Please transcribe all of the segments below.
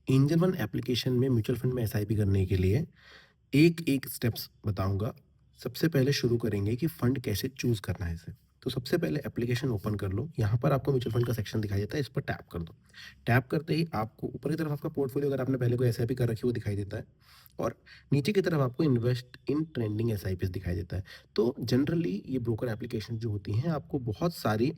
Angel one application में mutual fund में SIP करने के लिए एक-एक स्टेप्स बताऊँगा। सबसे पहले शुरू करेंगे कि फंड कैसे चूज़ करना है इसे। तो सबसे पहले एप्लीकेशन ओपन कर लो। यहाँ पर आपको म्यूचुअल फंड का सेक्शन दिखाई देता है, इस पर टैप कर दो। टैप करते ही आपको ऊपर की तरफ आपका पोर्टफोलियो अगर आपने पहले कोई एसआईपी कर रखी है वो दिखाई देता है और नीचे की तरफ आपको इन्वेस्ट इन ट्रेंडिंग एसआईपीज़ दिखाई देता है। तो जनरली ये ब्रोकर एप्लीकेशन जो होती हैं आपको बहुत सारी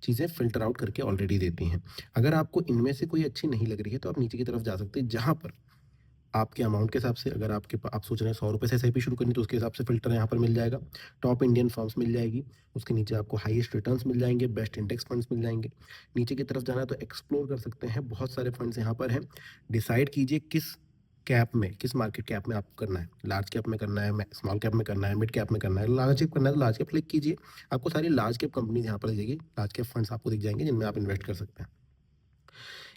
चीज़ें फ़िल्टर आउट करके ऑलरेडी देती हैं। अगर आपको इनमें से कोई अच्छी नहीं लग रही है तो आप नीचे की तरफ जा सकते हैं जहाँ पर आपके अमाउंट के हिसाब से अगर आप सोच रहे हैं ₹100 से एसआईपी शुरू करनी तो उसके हिसाब से फ़िल्टर यहाँ पर मिल जाएगा। टॉप इंडियन फर्म्स मिल जाएगी, उसके नीचे आपको हाईएस्ट रिटर्न्स मिल जाएँगे, बेस्ट इंडेक्स फंड्स मिल जाएँगे। नीचे की तरफ जाना है तो एक्सप्लोर कर सकते हैं, बहुत सारे फंड्स यहाँ पर हैं। डिसाइड कीजिए किस कैप में, किस मार्केट कैप में आपको करना है। लार्ज कैप में करना है, स्मॉल कैप में करना है, मिड कैप में करना है। लार्ज कैप करना है तो लार्ज कैप क्लिक कीजिए। आपको सारी लार्ज कैप कंपनीज़ यहाँ पर दिख जाएगी, लार्ज कैप फंड्स आपको दिख जाएँगे जिनमें आप इन्वेस्ट कर सकते हैं।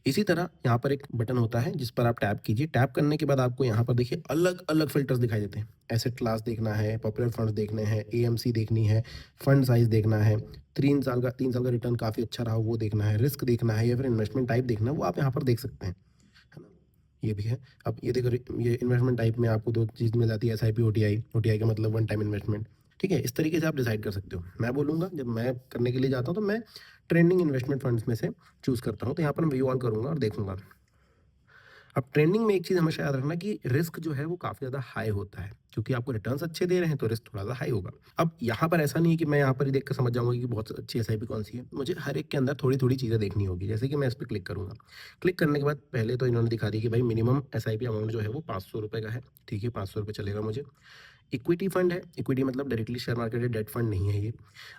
इसी तरह यहाँ पर एक बटन होता है जिस पर आप टैप कीजिए। टैप करने के बाद आपको यहाँ पर देखिए अलग-अलग फ़िल्टर्स दिखाई देते हैं। एसेट क्लास देखना है, पॉपुलर फंड्स देखने हैं, एएमसी देखनी है, फंड साइज़ देखना है, 3 साल का रिटर्न काफ़ी अच्छा रहा हो वो देखना है, रिस्क देखना है या फिर इन्वेस्टमेंट टाइप देखना है, वो आप यहाँ पर देख सकते हैं। है ना? ये भी है। अब ये देखो ये इन्वेस्टमेंट टाइप में आपको 2 चीज़ मिल जाती है एसआईपी, ओटीआई। ओटीआई का मतलब वन टाइम इन्वेस्टमेंट। ठीक है? इस तरीके से आप डिसाइड कर सकते हो। मैं बोलूँगा जब मैं करने के लिए जाता हूँ तो मैं ट्रेंडिंग इन्वेस्टमेंट फंड्स में से चूज़ करता हूँ। तो यहाँ पर मैं व्यू ऑल करूँगा और देखूँगा। अब ट्रेंडिंग में एक चीज़ हमेशा याद रखना कि रिस्क जो है वो काफ़ी ज़्यादा हाई होता है, क्योंकि आपको रिटर्न्स अच्छे दे रहे हैं तो रिस्क थोड़ा-सा हाई होगा। अब यहाँ पर ऐसा नहीं है कि मैं यहाँ पर ही देख कर समझ जाऊँगा कि बहुत अच्छी एसआईपी कौन-सी है। मुझे हर एक के अंदर थोड़ी-थोड़ी चीज़ें देखनी होगी, जैसे कि मैं इस पे क्लिक करूँगा। क्लिक करने के बाद पहले तो इन्होंने दिखा दिया कि भाई मिनिमम एसआईपी अमाउंट जो है वो ₹500 का है। ठीक है, ₹500 चलेगा मुझे। इक्विटी फंड है, इक्विटी मतलब डायरेक्टली शेयर मार्केट है, डेट फंड नहीं है ये।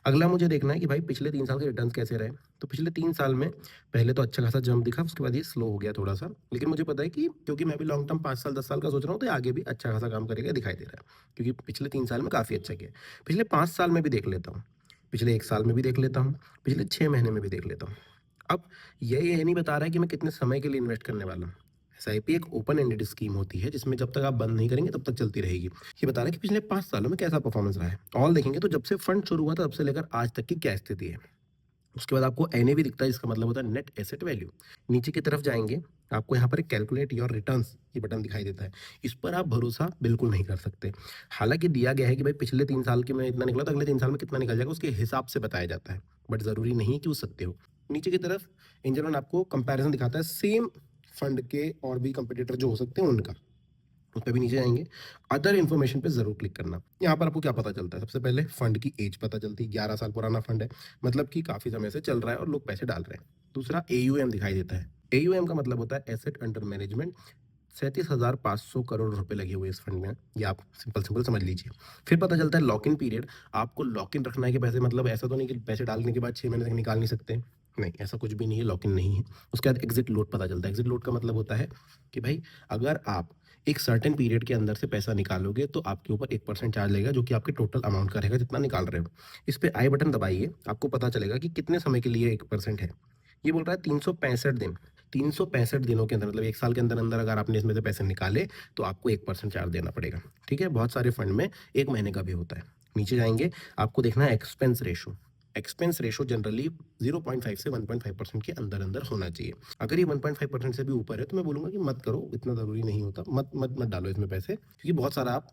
अगला मुझे देखना है कि भाई पिछले 3 साल के रिटर्न्स कैसे रहे। तो पिछले 3 साल में पहले तो अच्छा खासा जंप दिखा, उसके बाद ये स्लो हो गया थोड़ा-सा। लेकिन मुझे पता है कि क्योंकि मैं भी लॉन्ग टर्म 5 साल, 10 साल का सोच रहा हूँ, तो ये आगे भी अच्छा खासा काम करेगा, दिखाई दे रहा है। क्योंकि पिछले 3 साल में काफ़ी अच्छा किया है। पिछले 5 साल में भी देख लेता हूँ, पिछले 1 साल में भी देख लेता हूँ, पिछले 6 महीने में भी देख लेता हूँ। अब ये नहीं बता रहा है कि मैं कितने समय के लिए इन्वेस्ट करने वाला हूँ। एसआईपी एक ओपन एंडेड स्कीम होती है जिसमें जब तक आप बंद नहीं करेंगे तब तक चलती रहेगी। ये बता रहा है कि पिछले 5 सालों में कैसा परफॉर्मेंस रहा है। ऑल देखेंगे तो जब से फंड शुरू हुआ था तब से लेकर आज तक की क्या स्थिति है। उसके बाद आपको एनएवी दिखता है जिसका मतलब होता है नेट एसेट वैल्यू। नीचे की तरफ जाएँगे, आपको यहाँ पर एक कैलकुलेट योर रिटर्न्स ये बटन दिखाई देता है। इस पर आप भरोसा बिल्कुल नहीं कर सकते। हालाँकि दिया गया है कि भाई पिछले 3 साल के में इतना निकला तो अगले 3 साल में कितना निकल जाएगा उसके हिसाब से बताया जाता है। बट ज़रूरी नहीं कि वो सत्य हो। नीचे की तरफ एंजल वन आपको कंपैरिज़न दिखाता है सेम फंड के और भी कंपीटिटर जो हो सकते हैं उनका। उस पे भी नीचे जाएँगे, अदर इन्फॉर्मेशन पे ज़रूर क्लिक करना। यहाँ पर आपको क्या पता चलता है? सबसे पहले फंड की एज पता चलती है, 11 साल पुराना फंड है, मतलब कि काफ़ी समय से चल रहा है और लोग पैसे डाल रहे हैं। दूसरा एयूएम दिखाई देता है। एयूएम का मतलब होता है एसेट अंडर मैनेजमेंट, 37,500 करोड़ रुपए लगे हुए हैं इस फंड में, ये आप सिंपल-सिंपल समझ लीजिए। फिर पता चलता है लॉक इन पीरियड, आपको लॉक इन रखना है कि पैसे मतलब ऐसा तो नहीं कि पैसे डालने के बाद 6 महीने तक निकाल नहीं सकते। नहीं, ऐसा कुछ भी नहीं है, लॉक इन नहीं है। उसके बाद एग्ज़िट लोड पता चलता है। एग्ज़िट लोड का मतलब होता है कि भाई अगर आप एक सर्टेन पीरियड के अंदर से पैसा निकालोगे तो आपके ऊपर 1% चार्ज लगेगा जो कि आपके टोटल अमाउंट का रहेगा जितना निकाल रहे हो। इस पे आई बटन दबाइए, आपको पता चलेगा कि कितने समय के लिए 1% है। ये बोल रहा है 365 दिन। 365 दिनों के अंदर मतलब 1 साल के अंदर-अंदर अगर आपने इसमें से पैसे निकाले तो आपको 1% चार्ज देना पड़ेगा। ठीक है? बहुत सारे फंड में 1 महीने का भी होता है। नीचे जाएँगे, आपको देखना है expense ratio. Expense ratio generally 0.5 से 1.5% के अंदर-अंदर होना चाहिए। अगर ये 1.5% से भी ऊपर है तो मैं बोलूँगा कि मत करो, इतना ज़रूरी नहीं होता। मत मत मत डालो इसमें पैसे क्योंकि बहुत सारा आप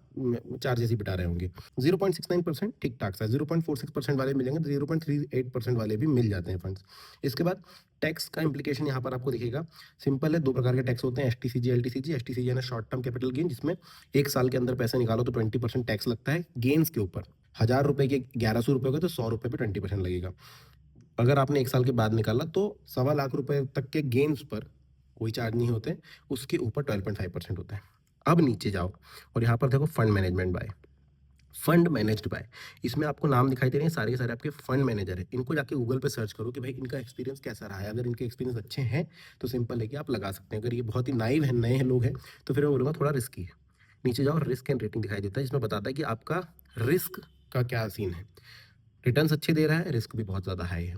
चार्जेज़ ही बिटा रहे होंगे। 0.69% ठीक-ठाक सा है, 0.46% वाले मिलेंगे, 0.38% वाले भी मिल जाते हैं फंड्स। इसके बाद टैक्स का इम्प्लीकेशन यहाँ पर आपको दिखेगा। सिंपल है, 2 प्रकार के टैक्स होते हैं एसटीसीजी, एलटीसीजी। एसटीसीजी यानी शॉर्ट टर्म कैपिटल गेन जिसमें 1 साल के अंदर पैसे निकालो तो 20% टैक्स लगता है गेन्स के ऊपर। ₹1000 के ₹1100 हो गए तो ₹100 पे 20% लगेगा। अगर आपने 1 साल के बाद निकाला तो सवा लाख रुपए तक के गेन्स पर कोई चार्ज नहीं होते, उसके ऊपर 12.5% होता है। अब नीचे जाओ और यहाँ पर देखो fund management by, fund managed by, इसमें आपको नाम दिखाई दे रहे हैं, सारे के सारे आपके फंड मैनेजर हैं। इनको जाके गूगल पे सर्च करो कि भाई इनका एक्सपीरियंस कैसा रहा है। अगर इनके एक्सपीरियंस अच्छे हैं तो सिंपल है कि आप लगा सकते हैं। अगर ये बहुत ही नाइव हैं, नए हैं लोग हैं तो फिर मैं बोलूँगा थोड़ा रिस्की है। नीचे जाओ, रिस्क एंड रेटिंग दिखाई देता है जिसमें बताता है कि आपका रिस्क का क्या सीन है। रिटर्न्स अच्छे दे रहा है, रिस्क भी बहुत ज़्यादा हाई है।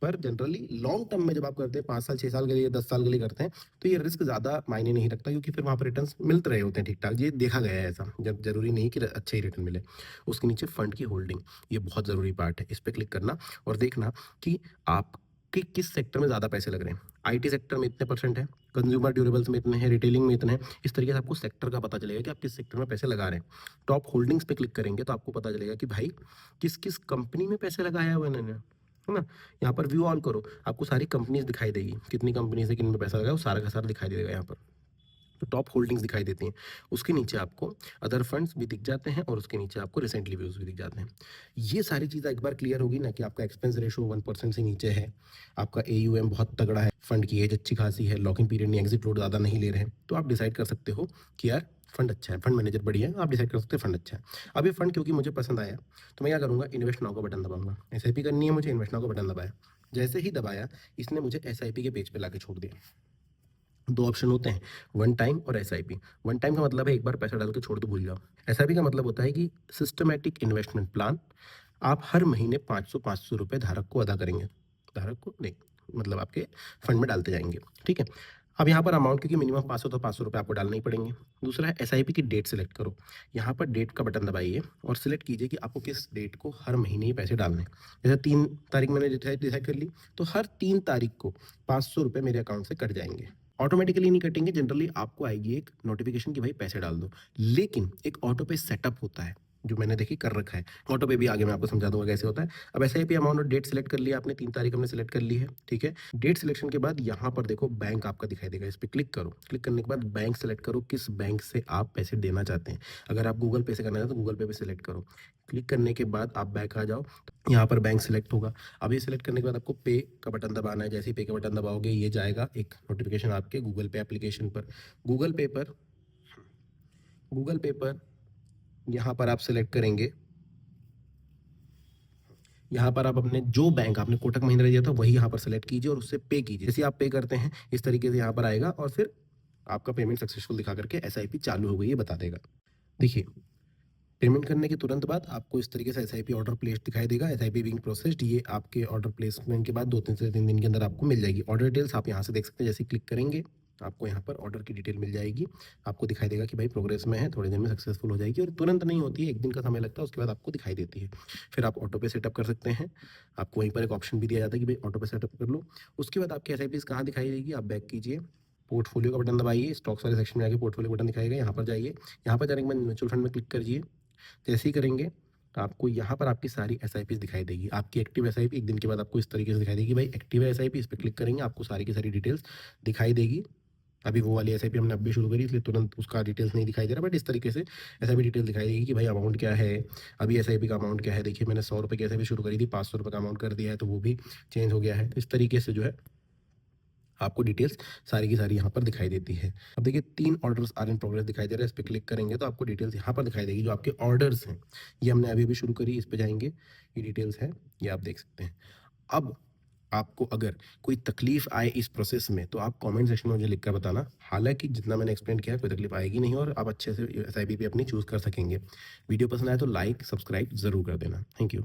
पर जनरली लॉन्ग टर्म में जब आप करते हैं 5 साल, 6 साल के लिए, 10 साल के लिए करते हैं, तो ये रिस्क ज़्यादा मायने नहीं रखता क्योंकि फिर वहाँ पे रिटर्न्स मिलते रहे होते हैं ठीक-ठाक। ये देखा गया है ऐसा, जब ज़रूरी नहीं कि अच्छे ही रिटर्न मिले। उसके नीचे फंड की होल्डिंग, ये बहुत ज़रूरी पार्ट है। इस पे क्लिक करना और देखना कि आप कि किस सेक्टर में ज़्यादा पैसे लग रहे हैं। आईटी सेक्टर में इतने परसेंट है, कंज्यूमर ड्यूरेबल्स में इतने हैं, रिटेलिंग में इतने हैं। इस तरीके से आपको सेक्टर का पता चलेगा कि आप किस सेक्टर में पैसे लगा रहे हैं। टॉप होल्डिंग्स पे क्लिक करेंगे तो आपको पता चलेगा कि भाई किस किस कंपनी में पैसे लगाया हुआ इन्होंने, है ना। यहाँ पर व्यू ऑल करो, आपको सारी कंपनीज दिखाई देगी, कितनी कंपनीज है, किन में पैसा लगाया, वो सारा का सारा दिखाई देगा यहाँ पर। तो टॉप होल्डिंग्स दिखाई देती हैं। उसके नीचे आपको अदर फंड्स भी दिख जाते हैं और उसके नीचे आपको रिसेंटली व्यूज भी दिख जाते हैं। ये सारी चीज़ें एक बार क्लियर होगी ना कि आपका एक्सपेंस रेशो 1% से नीचे है, आपका AUM बहुत तगड़ा है, फंड की एज अच्छी खासी है, लॉकिंग पीरियड नहीं, एग्जिट लोड ज़्यादा नहीं ले रहे हैं, तो आप डिसाइड कर सकते हो कि यार फंड अच्छा है, फंड मैनेजर बढ़िया है, आप डिसाइड कर सकते हैं फंड अच्छा है। अब ये फंड क्योंकि मुझे पसंद आया तो मैं क्या करूँगा, इन्वेस्ट नाउ का बटन दबाऊंगा। SIP करनी है मुझे, इन्वेस्ट नाउ का बटन दबाया, जैसे ही दबाया इसने मुझे SIP के पेज पे लाके छोड़ दिया। दो ऑप्शन होते हैं, वन टाइम और SIP। वन टाइम का मतलब है एक बार पैसा डाल के छोड़ दो, भूल जाओ। SIP का मतलब होता है कि सिस्टमैटिक इन्वेस्टमेंट प्लान, आप हर महीने 500 रुपये धारक को अदा करेंगे, धारक को नहीं, मतलब आपके फंड में डालते जाएंगे, ठीक है। अब यहाँ पर अमाउंट क्योंकि मिनिमम 500 तो 500 रुपये आपको डालने ही पड़ेंगे। दूसरा है SIP की डेट सेलेक्ट करो, यहाँ पर डेट का बटन दबाइए और सिलेक्ट कीजिए कि आपको किस डेट को हर महीने ही पैसे डालने हैं। जैसे 3 तारीख मैंने डिसाइड कर ली, तो हर 3 तारीख को 500 रुपये मेरे अकाउंट से कट जाएंगे। ऑटोमेटिकली नहीं कटेंगे, जनरली आपको आएगी एक नोटिफिकेशन कि भाई पैसे डाल दो, लेकिन एक ऑटो पे सेटअप होता है जो मैंने देखी कर रखा है। ऑटो पे भी आगे मैं आपको समझा दूंगा कैसे होता है। अब SIP अमाउंट और डेट सेलेक्ट कर लिया आपने, 3 तारीख हमने सेलेक्ट कर ली है, ठीक है। डेट सिलेक्शन के बाद यहाँ पर देखो बैंक आपका दिखाई देगा, इस पर क्लिक करो। क्लिक करने के बाद बैंक सेलेक्ट करो, किस बैंक से आप पैसे देना चाहते हैं। अगर आप गूगल पे से करना चाहते हैं तो गूगल पे सेलेक्ट करो। क्लिक करने के बाद आप बैक आ जाओ, यहाँ पर बैंक सेलेक्ट होगा। अब ये सेलेक्ट करने के बाद आपको पे का बटन दबाना है। जैसे ही पे का बटन दबाओगे ये जाएगा एक नोटिफिकेशन आपके गूगल पे एप्लीकेशन पर। गूगल पे पर यहाँ पर आप सेलेक्ट करेंगे, यहाँ पर आप अपने जो बैंक आपने कोटक महिंद्रा दिया था वही यहाँ पर सेलेक्ट कीजिए और उससे पे कीजिए। जैसे आप पे करते हैं इस तरीके से यहाँ पर आएगा और फिर आपका पेमेंट सक्सेसफुल दिखा करके SIP चालू हो गई है बता देगा। देखिए, पेमेंट करने के तुरंत बाद आपको इस तरीके से SIP ऑर्डर प्लेस दिखाई देगा, SIP बीइंग प्रोसेस्ड। ये आपके ऑर्डर प्लेसमेंट के बाद 2 से 3 दिन के अंदर आपको मिल जाएगी। ऑर्डर डिटेल्स आप यहाँ से देख सकते हैं, जैसे क्लिक करेंगे आपको यहाँ पर ऑर्डर की डिटेल मिल जाएगी। आपको दिखाई देगा कि भाई प्रोग्रेस में है, थोड़े दिन में सक्सेसफुल हो जाएगी, और तुरंत नहीं होती है, एक दिन का समय लगता है, उसके बाद आपको दिखाई देती है। फिर आप ऑटो पे सेटअप कर सकते हैं, आपको वहीं पर एक ऑप्शन भी दिया जाता है कि भाई ऑटो पे सेटअप कर लो। उसके बाद आपकी SIP कहाँ दिखाई देगी, आप बैक कीजिए, पोर्टफोलियो का बटन दबाइए, स्टॉक्स वाले सेक्शन में आके पोर्टफोलियो बटन दिखाएगा, यहाँ पर जाइए। यहाँ पर जाने के बाद म्यूचुअल फंड में क्लिक करिए। जैसे ही करेंगे तो आपको यहाँ पर आपकी सारी SIP दिखाई देगी। आपकी एक्टिव SIP एक दिन के बाद आपको इस तरीके से दिखाई देगी, भाई एक्टिव है SIP, इस पर क्लिक करेंगे आपको सारी की सारी डिटेल्स दिखाई देगी। अभी वो वाली SIP हमने अभी शुरू करी इसलिए तुरंत उसका डिटेल्स नहीं दिखाई दे रहा, बट इस तरीके से SIP डिटेल दिखाई देगी कि भाई अमाउंट क्या है, अभी SIP का अमाउंट क्या है। देखिए मैंने 100 रुपये की SIP शुरू करी थी, 500 रुपये का अमाउंट कर दिया है, तो वो भी चेंज हो गया है। तो इस तरीके से जो है आपको डिटेल्स सारी की सारी यहाँ पर दिखाई देती है। अब देखिए 3 ऑर्डर्स आर इन प्रोग्रेस दिखाई दे रहा है, इस पर क्लिक करेंगे तो आपको डिटेल्स यहाँ पर दिखाई देगी जो आपके ऑर्डर्स हैं। ये हमने अभी भी शुरू करी, इस पर जाएंगे, ये डिटेल्स हैं, ये आप देख सकते हैं। अब आपको अगर कोई तकलीफ आए इस प्रोसेस में तो आप कमेंट सेक्शन में मुझे लिखकर बताना। हालांकि जितना मैंने एक्सप्लेन किया कोई तकलीफ आएगी नहीं और आप अच्छे से SIP भी अपनी चूज़ कर सकेंगे। वीडियो पसंद आए तो लाइक सब्सक्राइब ज़रूर कर देना। Thank you.